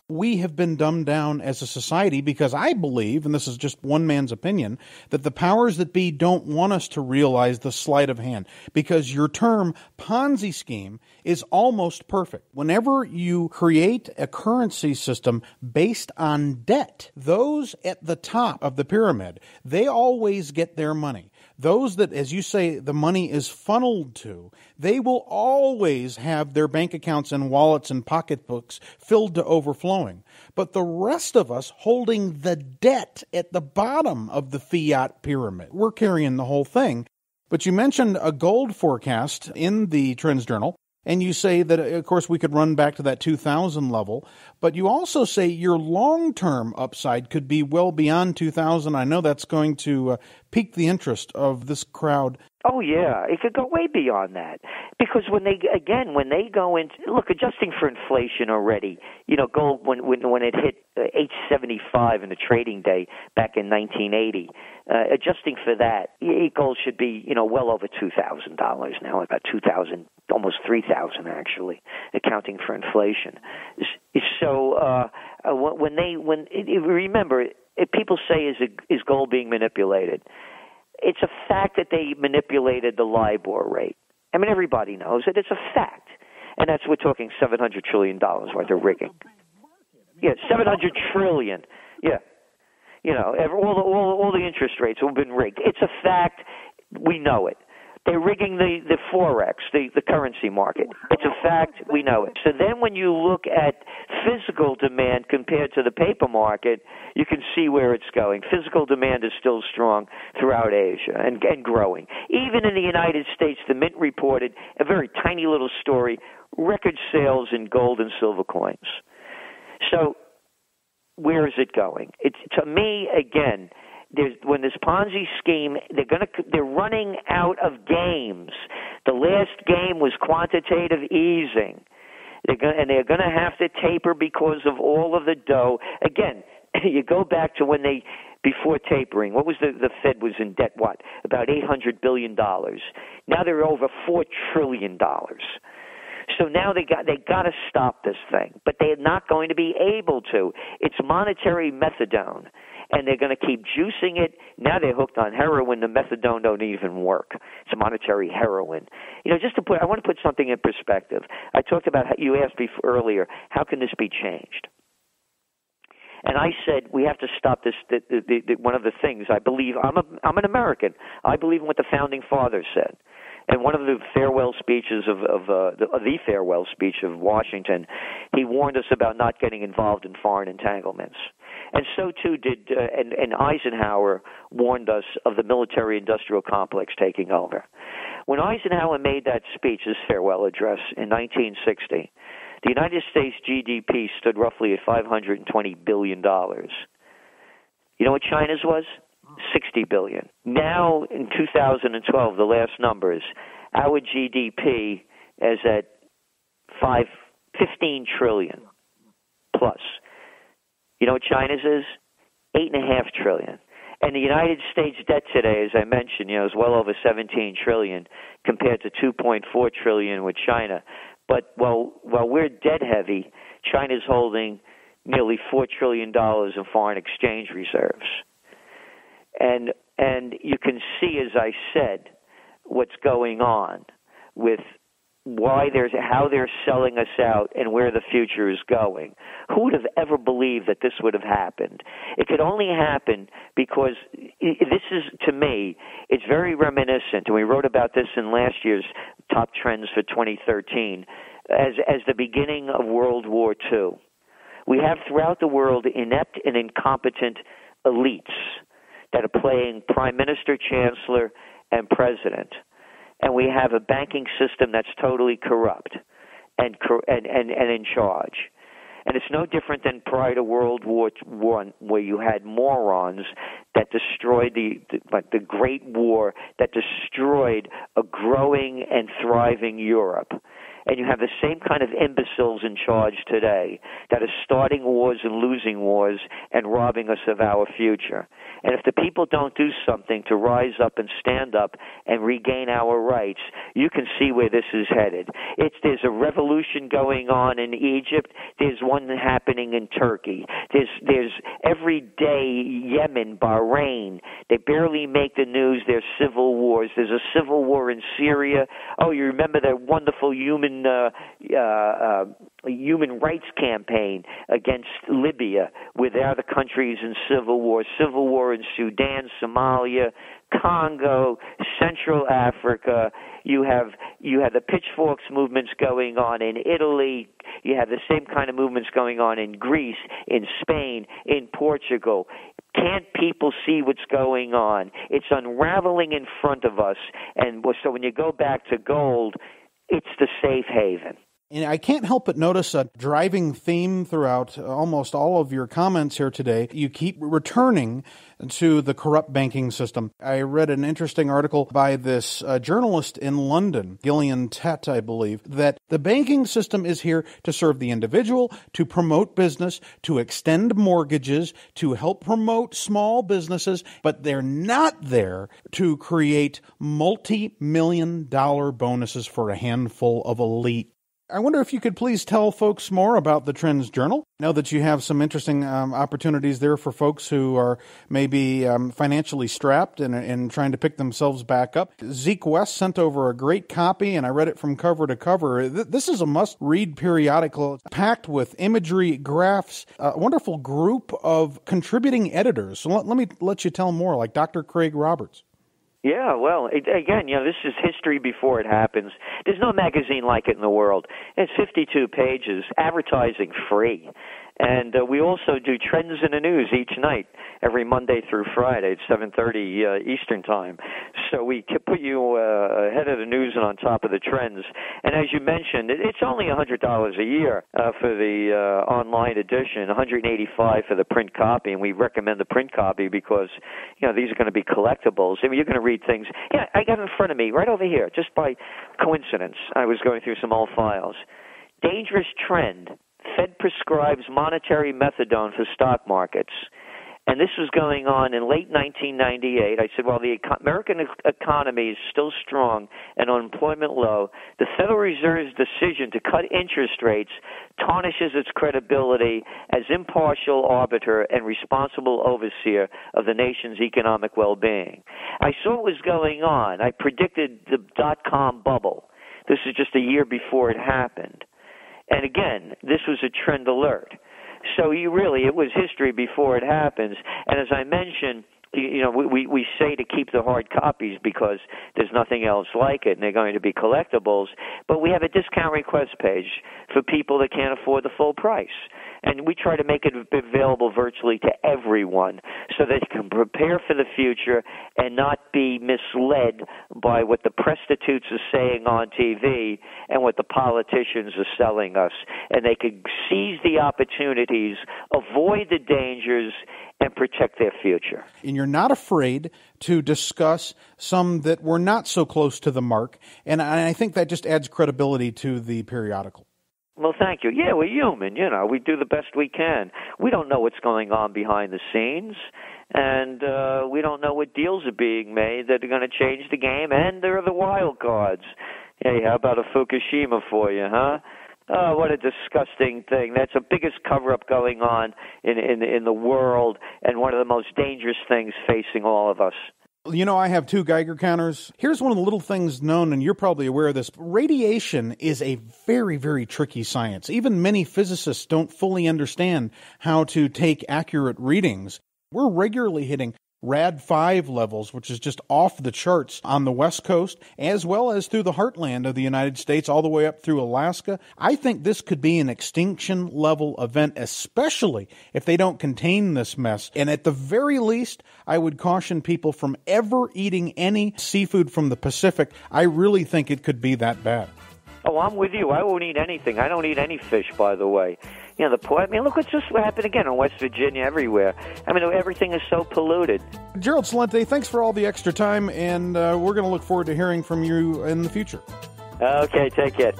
We have been dumbed down as a society because I believe, and this is just one man's opinion, that the powers that be don't want us to realize the sleight of hand, because your term Ponzi scheme is almost perfect. Whenever you create a currency system based on debt, those at the top of the pyramid, they always get their money. Those that, as you say, the money is funneled to, they will always have their bank accounts and wallets and pocketbooks filled to overflowing. But the rest of us holding the debt at the bottom of the fiat pyramid, we're carrying the whole thing. But you mentioned a gold forecast in the Trends Journal, and you say that, of course, we could run back to that 2000 level, but you also say your long-term upside could be well beyond 2000. I know that's going to pique the interest of this crowd. Oh, yeah. It could go way beyond that. Because when they go into, look, adjusting for inflation already, gold, when it hit 875 in the trading day back in 1980, adjusting for that, gold should be, well over $2,000 now, about $2,000, almost $3,000 actually, accounting for inflation. So remember, people say, is gold being manipulated? It's a fact that they manipulated the LIBOR rate. I mean, everybody knows it. It's a fact. And that's, we're talking $700 trillion worth of rigging. Yeah, $700 trillion. Yeah. You know, all the interest rates have been rigged. It's a fact. We know it. They're rigging the Forex, the currency market. It's a fact. We know it. So then when you look at physical demand compared to the paper market, you can see where it's going. Physical demand is still strong throughout Asia and growing. Even in the United States, the Mint reported a very tiny little story, record sales in gold and silver coins. So where is it going? It's, to me, again, when this Ponzi scheme, they're running out of games. The last game was quantitative easing. They're going to have to taper because of all of the dough. Again, you go back to when before tapering, what was the Fed was in debt, about $800 billion. Now they're over $4 trillion. So now they got to stop this thing, but they're not going to be able to. It's monetary methadone, and they're going to keep juicing it. Now they're hooked on heroin. The methadone don't even work. It's monetary heroin. You know, I want to put something in perspective. I talked about you asked me earlier, how can this be changed? And I said we have to stop this. One of the things I believe, I'm an American. I believe in what the founding fathers said. And one of the farewell speeches the farewell speech of Washington, he warned us about not getting involved in foreign entanglements. And so too did, and Eisenhower warned us of the military-industrial complex taking over. When Eisenhower made that speech, his farewell address in 1960, the United States GDP stood roughly at $520 billion. You know what China's was? $60 billion. Now, in 2012, the last numbers, our GDP is at $15 trillion plus. You know what China's is? $8.5 trillion. And the United States debt today, as I mentioned, is well over $17 trillion compared to $2.4 trillion with China. But while we're debt heavy, China's holding nearly $4 trillion in foreign exchange reserves. And you can see, as I said, what's going on with how they're selling us out and where the future is going. Who would have ever believed that this would have happened? It could only happen because this is, to me, it's very reminiscent, and we wrote about this in last year's Top Trends for 2013, as the beginning of World War II. We have throughout the world inept and incompetent elites that are playing prime minister, chancellor, and president. And we have a banking system that's totally corrupt and in charge. And it's no different than prior to World War I, where you had morons that destroyed the Great War, that destroyed a growing and thriving Europe. And you have the same kind of imbeciles in charge today that are starting wars and losing wars and robbing us of our future. And if the people don't do something to rise up and stand up and regain our rights, you can see where this is headed. There's a revolution going on in Egypt. There's one happening in Turkey. There's every day Yemen, Bahrain. They barely make the news. There's civil wars. There's a civil war in Syria. Oh, you remember that wonderful human rights campaign against Libya, where the other countries in civil war in Sudan, Somalia, Congo, Central Africa. You have the pitchforks movements going on in Italy. You have the same kind of movements going on in Greece, in Spain, in Portugal. Can't people see what's going on? It's unraveling in front of us. And so when you go back to gold, it's the safe haven. And I can't help but notice a driving theme throughout almost all of your comments here today. You keep returning to the corrupt banking system. I read an interesting article by this journalist in London, Gcelente, I believe, that the banking system is here to serve the individual, to promote business, to extend mortgages, to help promote small businesses, but they're not there to create multi-million-dollar bonuses for a handful of elite I wonder if you could please tell folks more about the Trends Journal. I know that you have some interesting opportunities there for folks who are maybe financially strapped and trying to pick themselves back up. Zeke West sent over a great copy, and I read it from cover to cover. This is a must-read periodical packed with imagery, graphs, a wonderful group of contributing editors. So let me let you tell more, like Dr. Craig Roberts. Yeah, well, again, this is history before it happens. There's no magazine like it in the world. It's 52 pages, advertising free. And we also do Trends in the News each night, every Monday through Friday at 7:30 Eastern Time. So we put you ahead of the news and on top of the trends. And as you mentioned, it's only $100 a year for the online edition, $185 for the print copy. And we recommend the print copy because, these are going to be collectibles. I mean, you're going to read things. Yeah, I got it in front of me right over here, just by coincidence. I was going through some old files. Dangerous trend. Fed prescribes monetary methadone for stock markets. And this was going on in late 1998. I said, the American economy is still strong and unemployment low. The Federal Reserve's decision to cut interest rates tarnishes its credibility as impartial arbiter and responsible overseer of the nation's economic well-being. I saw what was going on. I predicted the dot-com bubble. This is just a year before it happened. And again, this was a trend alert. So it was history before it happens. And as I mentioned, we say to keep the hard copies because there's nothing else like it, and they're going to be collectibles. But we have a discount request page for people that can't afford the full price. And we try to make it available virtually to everyone so that you can prepare for the future and not be misled by what the prostitutes are saying on TV and what the politicians are selling us. And they can seize the opportunities, avoid the dangers, and protect their future. And you're not afraid to discuss some that were not so close to the mark. And I think that just adds credibility to the periodical. Well, thank you. Yeah, we're human, we do the best we can. We don't know what's going on behind the scenes, and we don't know what deals are being made that are going to change the game, and there are the wild cards. Hey, how about a Fukushima for you, huh? Oh, what a disgusting thing. That's the biggest cover-up going on in the world and one of the most dangerous things facing all of us. I have 2 Geiger counters. Here's one of the little things known, and you're probably aware of this. Radiation is a very, very tricky science. Even many physicists don't fully understand how to take accurate readings. We're regularly hitting Rad 5 levels, which is just off the charts on the West Coast, as well as through the heartland of the United States, all the way up through Alaska. I think this could be an extinction-level event, especially if they don't contain this mess. And at the very least, I would caution people from ever eating any seafood from the Pacific. I really think it could be that bad. Oh, I'm with you. I won't eat anything. I don't eat any fish, by the way. Look what just happened again in West Virginia, everywhere. Everything is so polluted. Gerald Celente, thanks for all the extra time, and we're going to look forward to hearing from you in the future. Okay, take care.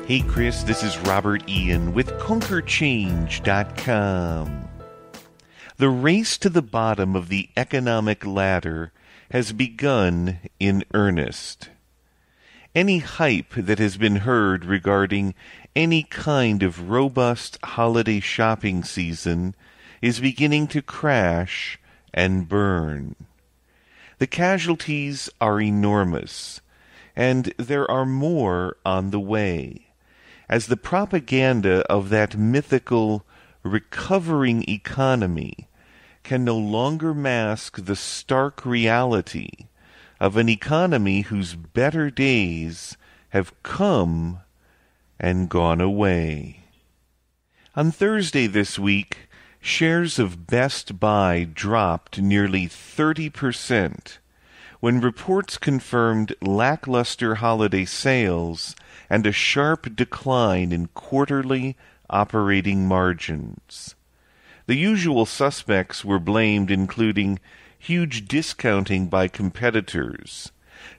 Hey Chris, this is Robert Ian with ConquerChange.com. The race to the bottom of the economic ladder has begun in earnest. Any hype that has been heard regarding any kind of robust holiday shopping season is beginning to crash and burn. The casualties are enormous, and there are more on the way, as the propaganda of that mythical recovering economy can no longer mask the stark reality of an economy whose better days have come and gone away. On Thursday this week, shares of Best Buy dropped nearly 30% when reports confirmed lackluster holiday sales and a sharp decline in quarterly operating margins. The usual suspects were blamed, including huge discounting by competitors,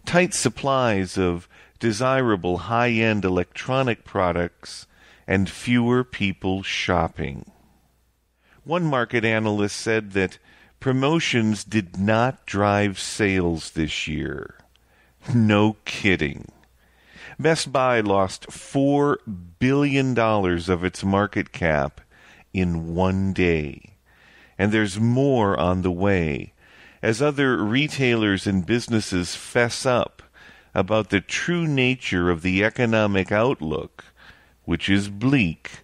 tight supplies of desirable high-end electronic products, and fewer people shopping. One market analyst said that promotions did not drive sales this year. No kidding. Best Buy lost $4 billion of its market cap in one day. And there's more on the way, as other retailers and businesses fess up about the true nature of the economic outlook, which is bleak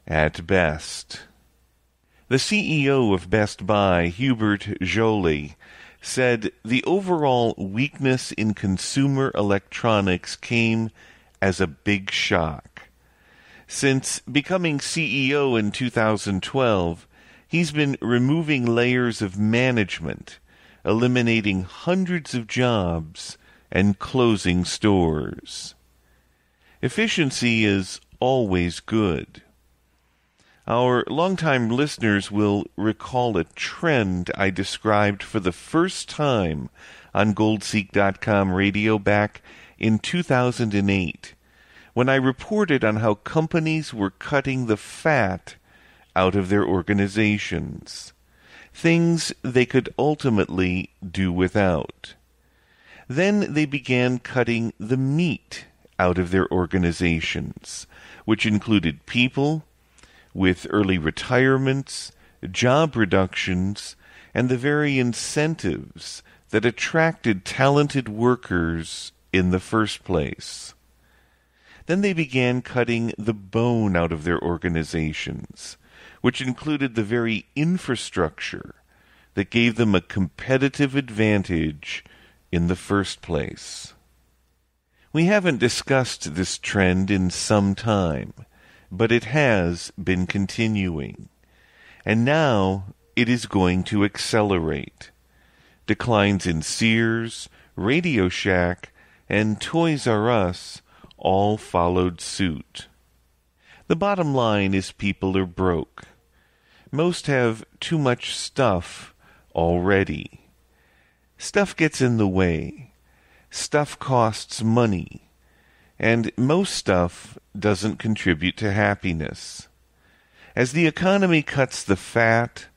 at best. The CEO of Best Buy, Hubert Joly, said the overall weakness in consumer electronics came as a big shock. Since becoming CEO in 2012, he's been removing layers of management, eliminating hundreds of jobs, and closing stores. Efficiency is always good. Our longtime listeners will recall a trend I described for the first time on Goldseek.com radio back in 2008, when I reported on how companies were cutting the fat out of their organizations, things they could ultimately do without. Then they began cutting the meat out of their organizations, which included people, with early retirements, job reductions, and the very incentives that attracted talented workers in the first place. Then they began cutting the bone out of their organizations, which included the very infrastructure that gave them a competitive advantage in the first place. We haven't discussed this trend in some time, but it has been continuing, and now it is going to accelerate. Declines in Sears, Radio Shack, and Toys R Us all followed suit. The bottom line is people are broke. Most have too much stuff already. Stuff gets in the way. Stuff costs money. And most stuff doesn't contribute to happiness. As the economy cuts the fat,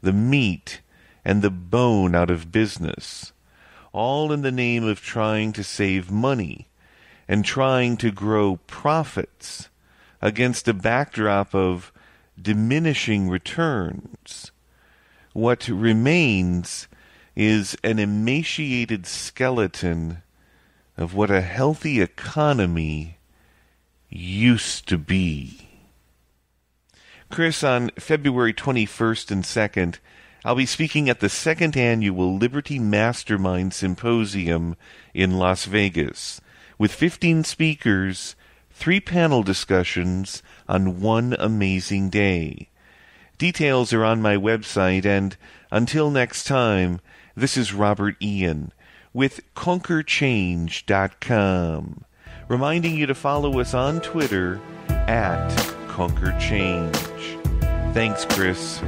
the meat, and the bone out of business, all in the name of trying to save money and trying to grow profits against a backdrop of diminishing returns, what remains is an emaciated skeleton of what a healthy economy used to be. Chris, on February 21st and 2nd, I'll be speaking at the second annual Liberty Mastermind Symposium in Las Vegas, with 15 speakers, 3 panel discussions on one amazing day. Details are on my website, and until next time, this is Robert Ian with ConquerChange.com, reminding you to follow us on Twitter @ConquerChange. Thanks, Chris.